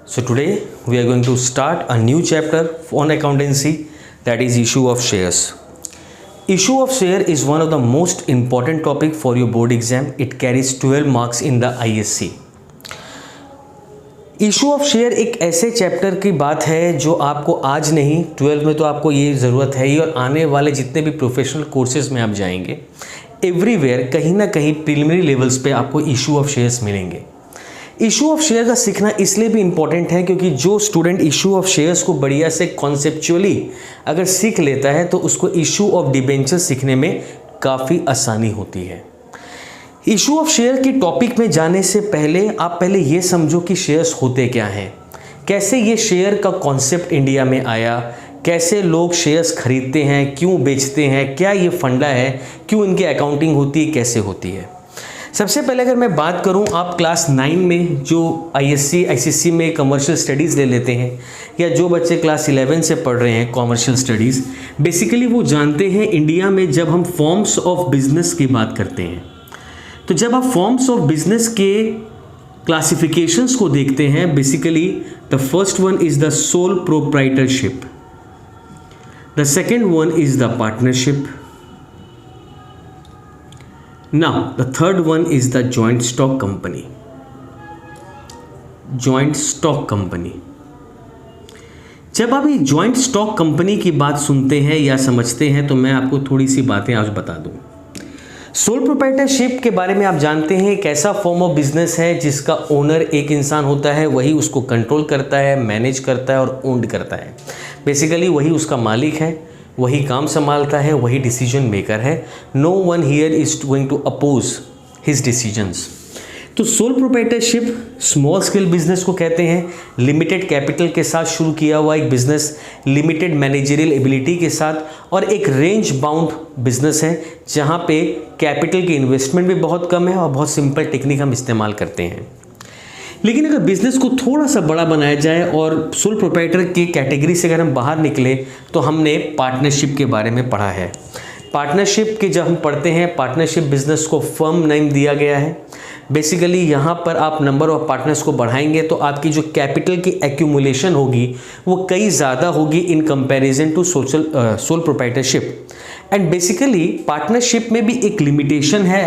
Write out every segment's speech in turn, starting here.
So today we are going to start a new chapter on accountancy, that is issue of shares. Issue of share is one of the most important topic for your board exam. It carries 12 marks in the ISC. Issue of share एक ऐसे chapter की बात है जो आपको आज नहीं 12 में तो आपको ये ज़रूरत है ही, और आने वाले जितने भी प्रोफेशनल कोर्सेज में आप जाएंगे एवरीवेयर कहीं ना कहीं प्रिलिमिनरी लेवल्स पे आपको इशू ऑफ शेयर्स मिलेंगे। इशू ऑफ शेयर का सीखना इसलिए भी इम्पॉर्टेंट है क्योंकि जो स्टूडेंट इशू ऑफ शेयर्स को बढ़िया से कॉन्सेप्चुअली अगर सीख लेता है तो उसको इशू ऑफ डिबेंचर सीखने में काफ़ी आसानी होती है। इशू ऑफ शेयर की टॉपिक में जाने से पहले आप पहले ये समझो कि शेयर्स होते क्या हैं, कैसे ये शेयर का कॉन्सेप्ट इंडिया में आया, कैसे लोग शेयर्स खरीदते हैं, क्यों बेचते हैं, क्या ये फंडा है, क्यों इनकी अकाउंटिंग होती है, कैसे होती है। सबसे पहले अगर मैं बात करूं, आप क्लास 9 में जो ISC ICC में कमर्शियल स्टडीज़ ले लेते हैं, या जो बच्चे क्लास 11 से पढ़ रहे हैं कमर्शियल स्टडीज़, बेसिकली वो जानते हैं इंडिया में जब हम फॉर्म्स ऑफ बिजनेस की बात करते हैं तो जब आप फॉर्म्स ऑफ बिजनेस के क्लासिफिकेशंस को देखते हैं, basically the first one is the sole proprietorship, the second one is the partnership, now the third one is the joint stock company. Joint stock company, जब आप ये जॉइंट स्टॉक कंपनी की बात सुनते हैं या समझते हैं तो मैं आपको थोड़ी सी बातें आज बता दूं। सोल प्रोप्राइटरशिप के बारे में आप जानते हैं एक ऐसा फॉर्म ऑफ बिजनेस है जिसका ओनर एक इंसान होता है, वही उसको कंट्रोल करता है, मैनेज करता है और ओन्ड करता है। बेसिकली वही उसका मालिक है, वही काम संभालता है, वही डिसीजन मेकर है। No one here is going to oppose his decisions. तो sole proprietorship small scale business को कहते हैं, लिमिटेड कैपिटल के साथ शुरू किया हुआ एक बिजनेस, लिमिटेड मैनेजरियल एबिलिटी के साथ, और एक रेंज बाउंड बिजनेस है जहां पे कैपिटल की इन्वेस्टमेंट भी बहुत कम है और बहुत सिंपल टेक्निक हम इस्तेमाल करते हैं। लेकिन अगर बिजनेस को थोड़ा सा बड़ा बनाया जाए और सोल प्रोप्राइटर की कैटेगरी से अगर हम बाहर निकले तो हमने पार्टनरशिप के बारे में पढ़ा है। पार्टनरशिप के जब हम पढ़ते हैं, पार्टनरशिप बिजनेस को फर्म नेम दिया गया है। बेसिकली यहाँ पर आप नंबर ऑफ पार्टनर्स को बढ़ाएंगे तो आपकी जो कैपिटल की एक्यूमुलेशन होगी वो कई ज़्यादा होगी in comparison to sole proprietorship. And basically partnership में भी एक लिमिटेशन है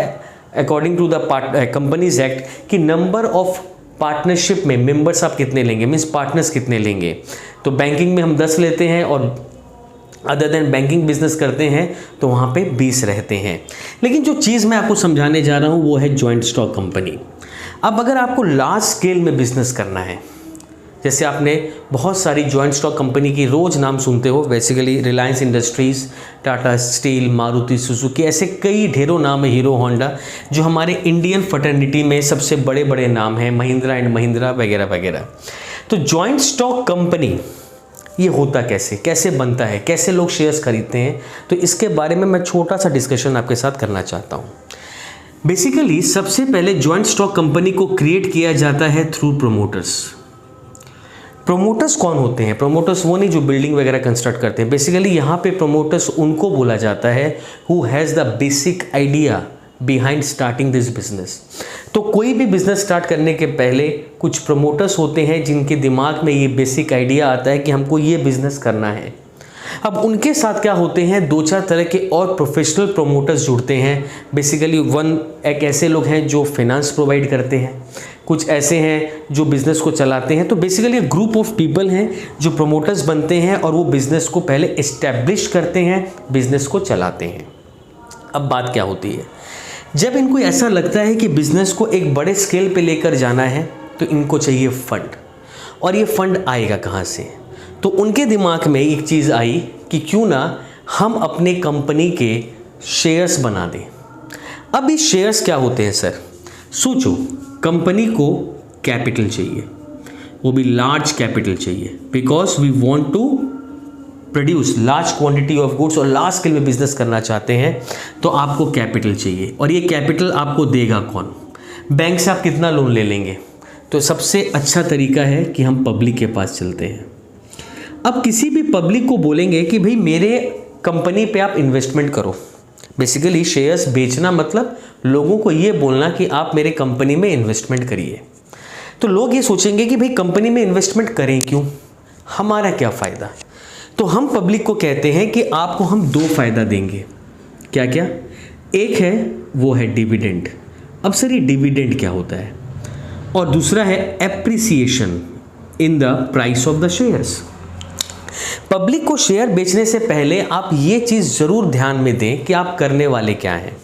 according to the companies act कि नंबर ऑफ पार्टनरशिप में मेंबर्स आप कितने लेंगे, मीन्स पार्टनर्स कितने लेंगे। तो बैंकिंग में हम 10 लेते हैं और अदर देन बैंकिंग बिजनेस करते हैं तो वहाँ पे 20 रहते हैं। लेकिन जो चीज़ मैं आपको समझाने जा रहा हूँ वो है जॉइंट स्टॉक कंपनी। अब अगर आपको लार्ज स्केल में बिजनेस करना है, जैसे आपने बहुत सारी जॉइंट स्टॉक कंपनी की रोज़ नाम सुनते हो, basically Reliance industries, Tata steel, Maruti Suzuki, ऐसे कई ढेरों नाम है, हीरो होंडा, जो हमारे इंडियन फर्टर्निटी में सबसे बड़े बड़े नाम हैं, महिंद्रा एंड महिंद्रा वगैरह वगैरह। तो जॉइंट स्टॉक कंपनी ये होता कैसे, कैसे बनता है, कैसे लोग शेयर्स खरीदते हैं, तो इसके बारे में मैं छोटा सा डिस्कशन आपके साथ करना चाहता हूँ। बेसिकली सबसे पहले जॉइंट स्टॉक कंपनी को क्रिएट किया जाता है थ्रू प्रोमोटर्स। प्रोमोटर्स कौन होते हैं? प्रोमोटर्स वो नहीं जो बिल्डिंग वगैरह कंस्ट्रक्ट करते हैं। बेसिकली यहाँ पे प्रोमोटर्स उनको बोला जाता है who has the basic idea behind starting this business. तो कोई भी बिजनेस स्टार्ट करने के पहले कुछ प्रोमोटर्स होते हैं जिनके दिमाग में ये बेसिक आइडिया आता है कि हमको ये बिजनेस करना है। अब उनके साथ क्या होते हैं, 2-4 तरह के और प्रोफेशनल प्रोमोटर्स जुड़ते हैं। बेसिकली एक ऐसे लोग हैं जो फाइनेंस प्रोवाइड करते हैं, कुछ ऐसे हैं जो बिज़नेस को चलाते हैं। तो बेसिकली ग्रुप ऑफ पीपल हैं जो प्रोमोटर्स बनते हैं और वो बिज़नेस को पहले इस्टेब्लिश करते हैं, बिज़नेस को चलाते हैं। अब बात क्या होती है, जब इनको ऐसा लगता है कि बिज़नेस को एक बड़े स्केल पे लेकर जाना है तो इनको चाहिए फंड, और ये फंड आएगा कहाँ से? तो उनके दिमाग में एक चीज़ आई कि क्यों ना हम अपने कंपनी के शेयर्स बना दें। अब ये शेयर्स क्या होते हैं सर? सोचो, कंपनी को कैपिटल चाहिए, वो भी लार्ज कैपिटल चाहिए, because we want to produce large quantity of goods और लार्ज स्केल में बिजनेस करना चाहते हैं, तो आपको कैपिटल चाहिए। और ये कैपिटल आपको देगा कौन? बैंक से आप कितना लोन ले लेंगे? तो सबसे अच्छा तरीका है कि हम पब्लिक के पास चलते हैं। अब किसी भी पब्लिक को बोलेंगे कि भाई मेरे कंपनी पे आप इन्वेस्टमेंट करो। बेसिकली शेयर्स बेचना मतलब लोगों को ये बोलना कि आप मेरे कंपनी में इन्वेस्टमेंट करिए। तो लोग ये सोचेंगे कि भाई कंपनी में इन्वेस्टमेंट करें क्यों, हमारा क्या फ़ायदा। तो हम पब्लिक को कहते हैं कि आपको हम 2 फ़ायदा देंगे। क्या क्या? एक है वो है डिविडेंड। अब सर ये डिविडेंड क्या होता है? और दूसरा है appreciation in the price of the shares. Public को शेयर बेचने से पहले आप ये चीज़ ज़रूर ध्यान में दें कि आप करने वाले क्या हैं।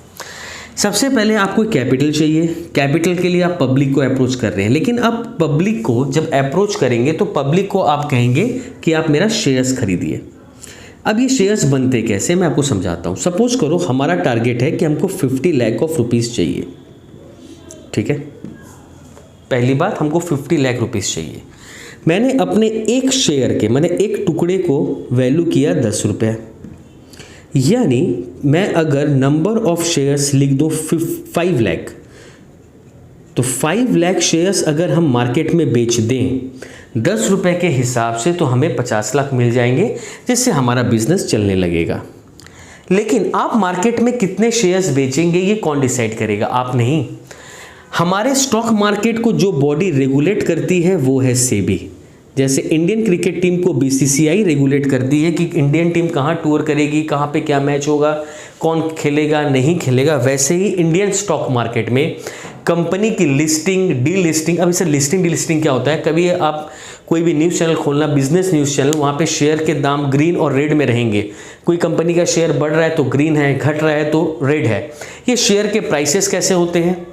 सबसे पहले आपको कैपिटल चाहिए। कैपिटल के लिए आप पब्लिक को अप्रोच कर रहे हैं, लेकिन आप पब्लिक को जब अप्रोच करेंगे तो पब्लिक को आप कहेंगे कि आप मेरा शेयर्स खरीदिए। अब ये शेयर्स बनते कैसे, मैं आपको समझाता हूँ। सपोज करो हमारा टारगेट है कि हमको 50 लाख ऑफ रुपीज़ चाहिए, ठीक है। पहली बात, हमको 50 लाख रुपीज़ चाहिए। मैंने अपने एक शेयर के, मैंने एक टुकड़े को वैल्यू किया 10 रुपये, यानी मैं अगर नंबर ऑफ शेयर्स लिख दूँ 5 लाख, तो 5 लाख शेयर्स अगर हम मार्केट में बेच दें 10 रुपये के हिसाब से, तो हमें 50 लाख मिल जाएंगे, जिससे हमारा बिजनेस चलने लगेगा। लेकिन आप मार्केट में कितने शेयर्स बेचेंगे ये कौन डिसाइड करेगा? आप नहीं। हमारे स्टॉक मार्केट को जो बॉडी रेगुलेट करती है वो है सेबी। जैसे इंडियन क्रिकेट टीम को बीसीसीआई रेगुलेट करती है कि इंडियन टीम कहाँ टूर करेगी, कहाँ पे क्या मैच होगा, कौन खेलेगा नहीं खेलेगा, वैसे ही इंडियन स्टॉक मार्केट में कंपनी की लिस्टिंग, डी लिस्टिंग। अब इसे लिस्टिंग डी लिस्टिंग क्या होता है? कभी आप कोई भी न्यूज़ चैनल खोलना, बिजनेस न्यूज़ चैनल, वहाँ पे शेयर के दाम ग्रीन और रेड में रहेंगे। कोई कंपनी का शेयर बढ़ रहा है तो ग्रीन है, घट रहा है तो रेड है। ये शेयर के प्राइसेस कैसे होते हैं,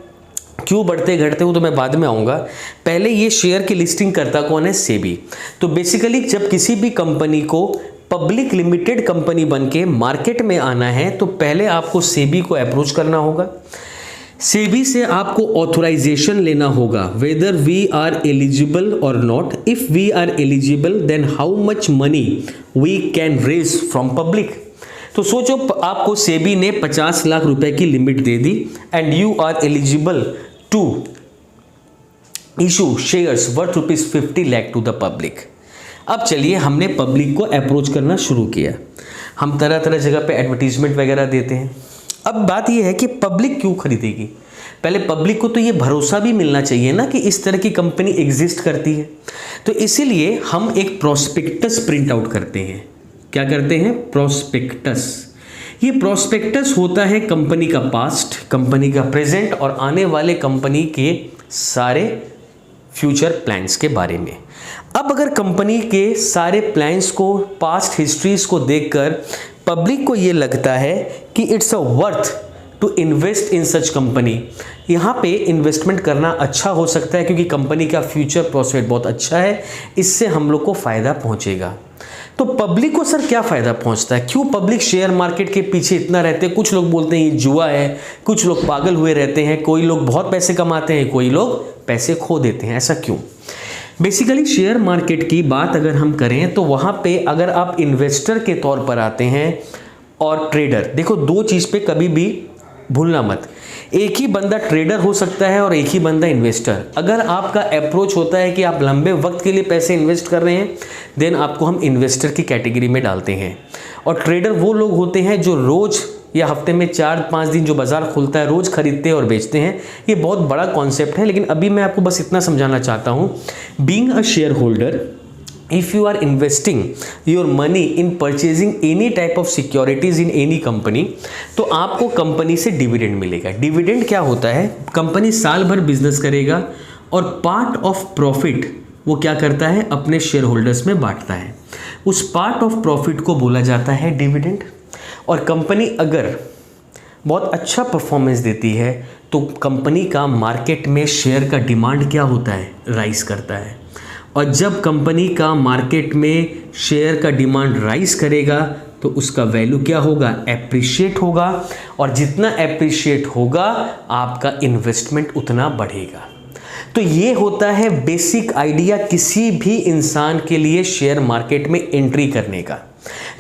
क्यों बढ़ते घटते हो, तो मैं बाद में आऊँगा। पहले ये शेयर की लिस्टिंग करता कौन है? सेबी। तो बेसिकली जब किसी भी कंपनी को पब्लिक लिमिटेड कंपनी बन के मार्केट में आना है तो पहले आपको सेबी को अप्रोच करना होगा। सेबी से आपको ऑथराइजेशन लेना होगा, वेदर वी आर एलिजिबल और not. If we are eligible then how much money we can raise from public. तो सोचो आपको सेबी ने 50 लाख रुपए की लिमिट दे दी and you are eligible to issue shares worth ₹50 lakh to the public. अब चलिए हमने पब्लिक को अप्रोच करना शुरू किया। हम तरह तरह जगह पे एडवर्टीजमेंट वगैरह देते हैं। अब बात यह है कि पब्लिक क्यों खरीदेगी? पहले पब्लिक को तो ये भरोसा भी मिलना चाहिए ना कि इस तरह की कंपनी एग्जिस्ट करती है। तो इसीलिए हम एक प्रोस्पेक्टस प्रिंट आउट करते हैं। क्या करते हैं? प्रोस्पेक्टस। ये प्रोस्पेक्टस होता है कंपनी का पास्ट, कंपनी का प्रेजेंट और आने वाले कंपनी के सारे फ्यूचर प्लान्स के बारे में। अब अगर कंपनी के सारे प्लान्स को, पास्ट हिस्ट्रीज को देखकर पब्लिक को ये लगता है कि it's a worth to invest in such company, यहाँ पे इन्वेस्टमेंट करना अच्छा हो सकता है क्योंकि कंपनी का फ्यूचर प्रोस्पेक्ट बहुत अच्छा है, इससे हम लोग को फ़ायदा पहुँचेगा। तो पब्लिक को सर क्या फ़ायदा पहुंचता है? क्यों पब्लिक शेयर मार्केट के पीछे इतना रहते हैं? कुछ लोग बोलते हैं ये जुआ है, कुछ लोग पागल हुए रहते हैं, कोई लोग बहुत पैसे कमाते हैं, कोई लोग पैसे खो देते हैं। ऐसा क्यों? बेसिकली शेयर मार्केट की बात अगर हम करें तो वहाँ पे अगर आप इन्वेस्टर के तौर पर आते हैं और ट्रेडर, देखो 2 चीज़ पे कभी भी भूलना मत। एक ही बंदा ट्रेडर हो सकता है और एक ही बंदा इन्वेस्टर। अगर आपका अप्रोच होता है कि आप लंबे वक्त के लिए पैसे इन्वेस्ट कर रहे हैं, देन आपको हम इन्वेस्टर की कैटेगरी में डालते हैं। और ट्रेडर वो लोग होते हैं जो रोज़ या हफ्ते में 4-5 दिन जो बाज़ार खुलता है रोज़ खरीदते हैं और बेचते हैं। ये बहुत बड़ा कॉन्सेप्ट है, लेकिन अभी मैं आपको बस इतना समझाना चाहता हूँ। Being a share holder, if you are investing your money in purchasing any type of securities in any company, तो आपको कंपनी से डिविडेंड मिलेगा। डिविडेंड क्या होता है? कंपनी साल भर बिजनेस करेगा और पार्ट ऑफ प्रॉफिट वो क्या करता है? अपने शेयर होल्डर्स में बांटता है। उस पार्ट ऑफ प्रॉफिट को बोला जाता है डिविडेंड। और कंपनी अगर बहुत अच्छा परफॉर्मेंस देती है तो कंपनी का मार्केट में शेयर का डिमांड क्या होता है? राइज करता है। और जब कंपनी का मार्केट में शेयर का डिमांड राइज करेगा तो उसका वैल्यू क्या होगा? एप्रिशिएट होगा। और जितना एप्रिशिएट होगा आपका इन्वेस्टमेंट उतना बढ़ेगा। तो ये होता है बेसिक आइडिया किसी भी इंसान के लिए शेयर मार्केट में एंट्री करने का।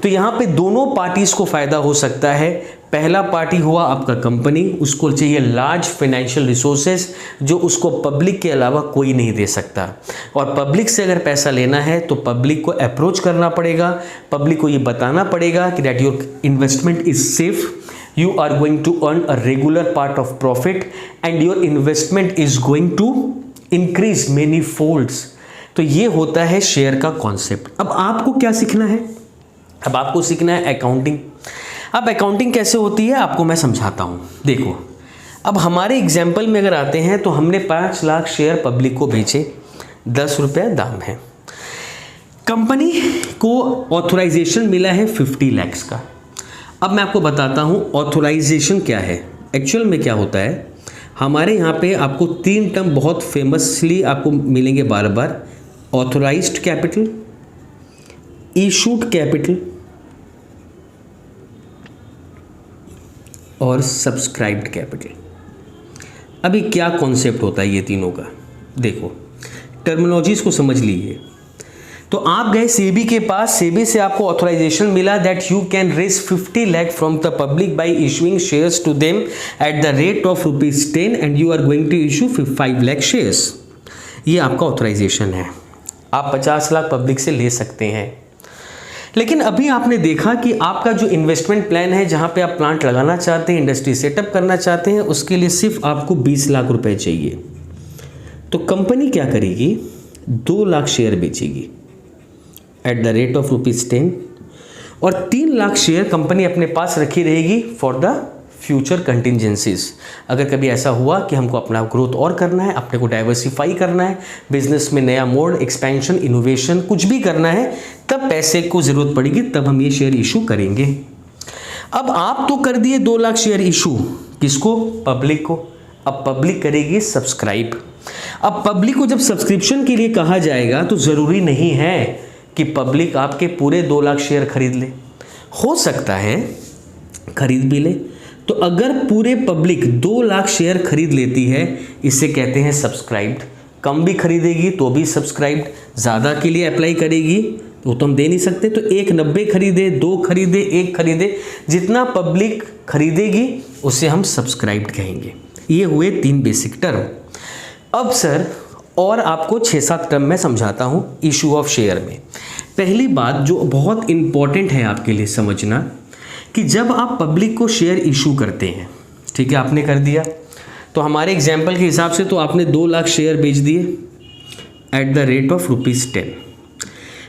तो यहाँ पे दोनों पार्टीज को फायदा हो सकता है। पहला पार्टी हुआ आपका कंपनी, उसको चाहिए लार्ज फाइनेंशियल रिसोर्सेज जो उसको पब्लिक के अलावा कोई नहीं दे सकता। और पब्लिक से अगर पैसा लेना है तो पब्लिक को अप्रोच करना पड़ेगा, पब्लिक को ये बताना पड़ेगा कि that your investment is safe, you are going to earn a regular part of profit and your investment is going to increase many folds. तो ये होता है शेयर का कॉन्सेप्ट। अब आपको क्या सीखना है? अब आपको सीखना है अकाउंटिंग। अब अकाउंटिंग कैसे होती है आपको मैं समझाता हूँ। देखो, अब हमारे एग्जाम्पल में अगर आते हैं तो हमने 5 लाख शेयर पब्लिक को बेचे, 10 रुपये दाम है। कंपनी को ऑथोराइजेशन मिला है 50 लाख का। अब मैं आपको बताता हूँ ऑथोराइजेशन क्या है। एक्चुअल में क्या होता है, हमारे यहाँ पे आपको 3 टर्म बहुत फेमसली आपको मिलेंगे बार बार। ऑथोराइज्ड कैपिटल, इशूड कैपिटल और सब्सक्राइब्ड कैपिटल। अभी क्या कॉन्सेप्ट होता है ये तीनों का, देखो टर्मिनोलॉजीज को समझ लीजिए। तो आप गए सेबी के पास, सेबी से आपको ऑथोराइजेशन मिला that you can raise 50 lakh from the public by issuing shares to them at the rate of ₹10 and you are going to issue 5 lakh shares. ये आपका ऑथोराइजेशन है। आप 50 लाख पब्लिक से ले सकते हैं। लेकिन अभी आपने देखा कि आपका जो इन्वेस्टमेंट प्लान है, जहां पे आप प्लांट लगाना चाहते हैं, इंडस्ट्री सेटअप करना चाहते हैं, उसके लिए सिर्फ आपको 20 लाख रुपए चाहिए। तो कंपनी क्या करेगी, 2 लाख शेयर बेचेगी एट द रेट ऑफ ₹10 और 3 लाख शेयर कंपनी अपने पास रखी रहेगी फॉर द फ्यूचर कंटिजेंसीज। अगर कभी ऐसा हुआ कि हमको अपना ग्रोथ और करना है, अपने को डाइवर्सिफाई करना है, बिजनेस में नया मोड, एक्सपेंशन, इनोवेशन कुछ भी करना है, तब पैसे को ज़रूरत पड़ेगी, तब हम ये शेयर इशू करेंगे। अब आप तो कर दिए 2 लाख शेयर इशू, किसको? पब्लिक को। अब पब्लिक करेगी सब्सक्राइब। अब पब्लिक को जब सब्सक्रिप्शन के लिए कहा जाएगा तो ज़रूरी नहीं है कि पब्लिक आपके पूरे 2 लाख शेयर खरीद ले, हो सकता है खरीद भी ले। तो अगर पूरे पब्लिक 2 लाख शेयर खरीद लेती है, इसे कहते हैं सब्सक्राइब्ड। कम भी खरीदेगी तो भी सब्सक्राइब्ड, ज़्यादा के लिए अप्लाई करेगी वो तो हम दे नहीं सकते। तो 190 खरीदे, 2 खरीदे, 1 खरीदे, जितना पब्लिक खरीदेगी उसे हम सब्सक्राइब्ड कहेंगे। ये हुए 3 बेसिक टर्म। अब सर और आपको 6-7 टर्म में समझाता हूँ इशू ऑफ शेयर में। पहली बात जो बहुत इंपॉर्टेंट है आपके लिए समझना, कि जब आप पब्लिक को शेयर इशू करते हैं, ठीक है, आपने कर दिया, तो हमारे एग्जाम्पल के हिसाब से तो आपने 2 लाख शेयर बेच दिए एट द रेट ऑफ ₹10।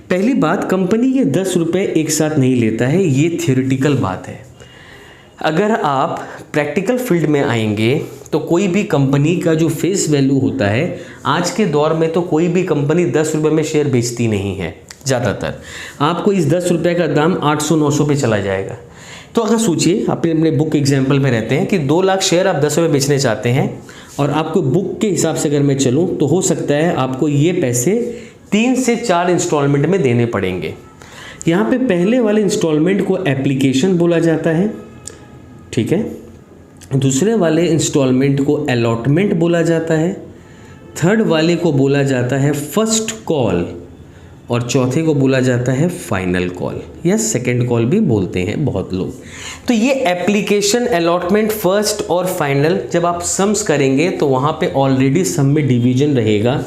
पहली बात, कंपनी ये 10 रुपये एक साथ नहीं लेता है, ये थियोरेटिकल बात है। अगर आप प्रैक्टिकल फील्ड में आएंगे तो कोई भी कंपनी का जो फेस वैल्यू होता है, आज के दौर में तो कोई भी कंपनी 10 रुपये में शेयर बेचती नहीं है। ज़्यादातर आपको इस 10 रुपये का दाम 800-900 पे चला जाएगा। तो अगर सोचिए, अपने बुक एग्जाम्पल में रहते हैं कि 2 लाख शेयर आप 10 रुपये बेचने चाहते हैं, और आपको बुक के हिसाब से अगर मैं चलूँ तो हो सकता है आपको ये पैसे 3 से 4 इंस्टॉलमेंट में देने पड़ेंगे। यहाँ पे पहले वाले इंस्टॉलमेंट को एप्लीकेशन बोला जाता है, ठीक है, दूसरे वाले इंस्टॉलमेंट को अलॉटमेंट बोला जाता है, थर्ड वाले को बोला जाता है फर्स्ट कॉल, और चौथे को बोला जाता है फाइनल कॉल या सेकंड कॉल भी बोलते हैं बहुत लोग। तो ये एप्लीकेशन, अलॉटमेंट, फर्स्ट और फाइनल जब आप सम्स करेंगे तो वहाँ पे ऑलरेडी सम में डिवीजन रहेगा।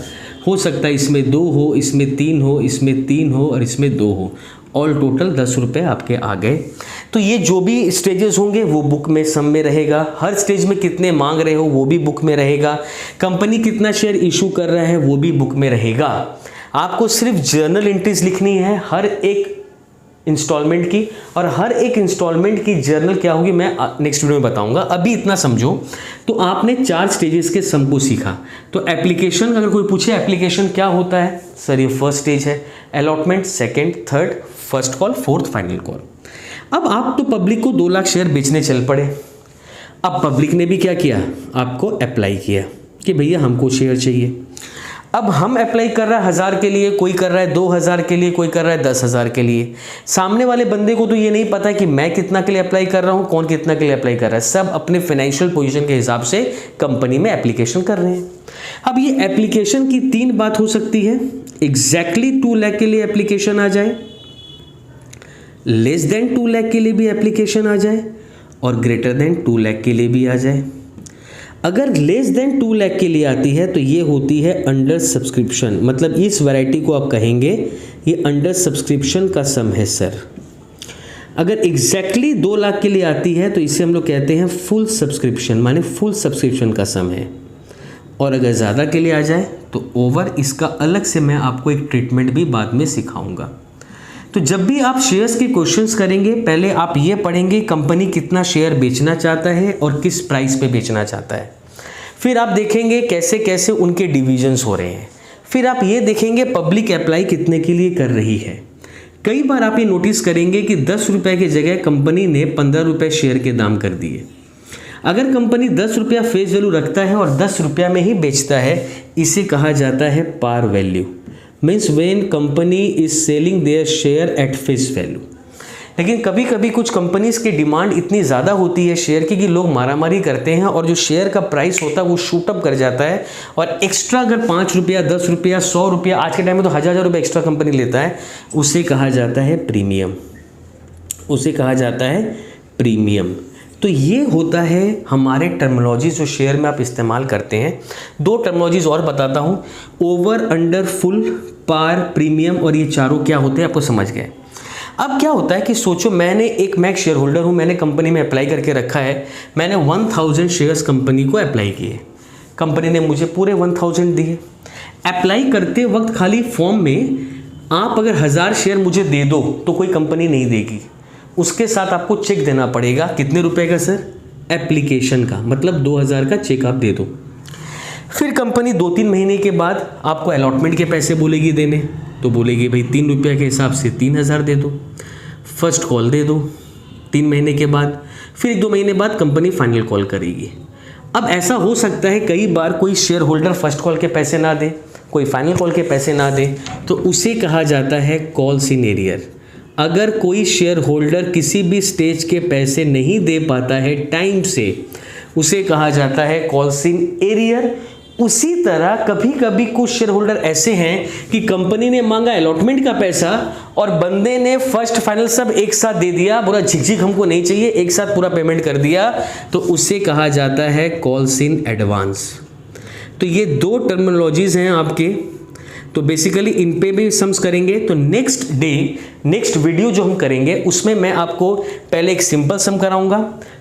हो सकता है इसमें 2 हो, इसमें 3 हो, इसमें 3 हो और इसमें 2 हो। ऑल टोटल 10 रुपये आपके आ गए। तो ये जो भी स्टेजेस होंगे वो बुक में सम में रहेगा। हर स्टेज में कितने मांग रहे हो वो भी बुक में रहेगा। कंपनी कितना शेयर इशू कर रहा है वो भी बुक में रहेगा। आपको सिर्फ जर्नल एंट्रीज लिखनी है हर एक इंस्टॉलमेंट की, और हर एक इंस्टॉलमेंट की जर्नल क्या होगी मैं नेक्स्ट वीडियो में बताऊंगा। अभी इतना समझो, तो आपने 4 स्टेजेस के सम को सीखा। तो एप्लीकेशन, अगर कोई पूछे एप्लीकेशन क्या होता है, सर ये फर्स्ट स्टेज है, allotment second, third, first call, fourth, final call. अब आप तो पब्लिक को 2 लाख शेयर बेचने चल पड़े। अब पब्लिक ने भी क्या किया, आपको अप्लाई किया कि भैया हमको शेयर चाहिए। अब हम अप्लाई कर रहा है 1000 के लिए, कोई कर रहा है 2000 के लिए, कोई कर रहा है 10,000 के लिए। सामने वाले बंदे को तो ये नहीं पता कि मैं कितना के लिए अप्लाई कर रहा हूँ, कौन कितना के लिए अप्लाई कर रहा है। सब अपने फाइनेंशियल पोजीशन के हिसाब से कंपनी में एप्लीकेशन कर रहे हैं। अब ये एप्लीकेशन की 3 बात हो सकती है, एग्जैक्टली 2 लाख के लिए एप्लीकेशन आ जाए, लेस देन 2 लाख के लिए भी एप्लीकेशन आ जाए, और ग्रेटर देन 2 लाख के लिए भी आ जाए। अगर लेस देन 2 लाख के लिए आती है तो ये होती है अंडर सब्सक्रिप्शन, मतलब इस वैरायटी को आप कहेंगे ये अंडर सब्सक्रिप्शन का सम है सर। अगर एग्जैक्टली 2 लाख के लिए आती है तो इसे हम लोग कहते हैं फुल सब्सक्रिप्शन, माने फुल सब्सक्रिप्शन का सम है। और अगर ज़्यादा के लिए आ जाए तो ओवर। इसका अलग से मैं आपको एक ट्रीटमेंट भी बाद में सिखाऊंगा। तो जब भी आप शेयर्स के क्वेश्चंस करेंगे, पहले आप ये पढ़ेंगे कंपनी कितना शेयर बेचना चाहता है और किस प्राइस पे बेचना चाहता है। फिर आप देखेंगे कैसे कैसे उनके डिविजन्स हो रहे हैं। फिर आप ये देखेंगे पब्लिक अप्लाई कितने के लिए कर रही है। कई बार आप ये नोटिस करेंगे कि 10 रुपये की जगह कंपनी ने 15 रुपये शेयर के दाम कर दिए। अगर कंपनी 10 रुपया फेस वैल्यू रखता है और 10 रुपया में ही बेचता है, इसे कहा जाता है par value. Means when company is selling their share at face value. लेकिन कभी कभी कुछ कंपनीज की डिमांड इतनी ज़्यादा होती है शेयर की कि लोग मारामारी करते हैं और जो शेयर का प्राइस होता है वो शूट अप कर जाता है, और एक्स्ट्रा अगर 5 रुपया 10 रुपया 100 रुपया, आज के टाइम में तो हज़ार रुपये एक्स्ट्रा कंपनी लेता है, उसे कहा जाता है प्रीमियम। उसे कहा जाता है प्रीमियम। तो ये होता है हमारे टर्मिनोलॉजी जो शेयर में आप इस्तेमाल करते हैं। 2 टर्मिनोलॉजीज और बताता हूँ, ओवर, अंडर, फुल, पार, प्रीमियम, और ये चारों क्या होते हैं आपको समझ गए। अब क्या होता है कि सोचो मैं एक शेयर होल्डर हूँ, मैंने कंपनी में अप्लाई करके रखा है, मैंने 1000 शेयर्स कंपनी को अप्लाई किए, कंपनी ने मुझे पूरे 1000 दिए। अप्लाई करते वक्त खाली फॉर्म में आप अगर 1000 शेयर मुझे दे दो तो कोई कंपनी नहीं देगी, उसके साथ आपको चेक देना पड़ेगा। कितने रुपए का सर? एप्लीकेशन का, मतलब 2000 का चेक आप दे दो। फिर कंपनी 2-3 महीने के बाद आपको अलॉटमेंट के पैसे बोलेगी देने, तो बोलेगी भाई 3 रुपये के हिसाब से 3000 दे दो, फर्स्ट कॉल दे दो 3 महीने के बाद। फिर 2 महीने बाद कंपनी फाइनल कॉल करेगी। अब ऐसा हो सकता है कई बार कोई शेयर होल्डर फर्स्ट कॉल के पैसे ना दे, कोई फाइनल कॉल के पैसे ना दे, तो उसे कहा जाता है कॉल्स इन एरियर। अगर कोई शेयर होल्डर किसी भी स्टेज के पैसे नहीं दे पाता है टाइम से, उसे कहा जाता है कॉल्स इन एरियर। उसी तरह कभी कभी कुछ शेयर होल्डर ऐसे हैं कि कंपनी ने मांगा अलॉटमेंट का पैसा और बंदे ने फर्स्ट फाइनल सब एक साथ दे दिया, बोला झिकझिक हमको नहीं चाहिए, एक साथ पूरा पेमेंट कर दिया, तो उसे कहा जाता है कॉल्स इन एडवांस। तो ये 2 टर्मिनोलॉजीज हैं आपके। तो बेसिकली इन पे भी सम्स करेंगे। तो नेक्स्ट वीडियो जो हम करेंगे उसमें मैं आपको पहले एक सिंपल सम कराऊंगा,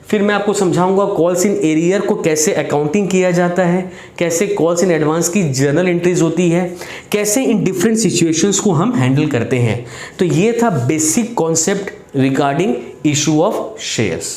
फिर मैं आपको समझाऊंगा कॉल्स इन एरियर को कैसे अकाउंटिंग किया जाता है, कैसे कॉल्स इन एडवांस की जर्नल एंट्रीज होती है, कैसे इन डिफरेंट सिचुएशंस को हम हैंडल करते हैं। तो ये था basic concept regarding issue of shares.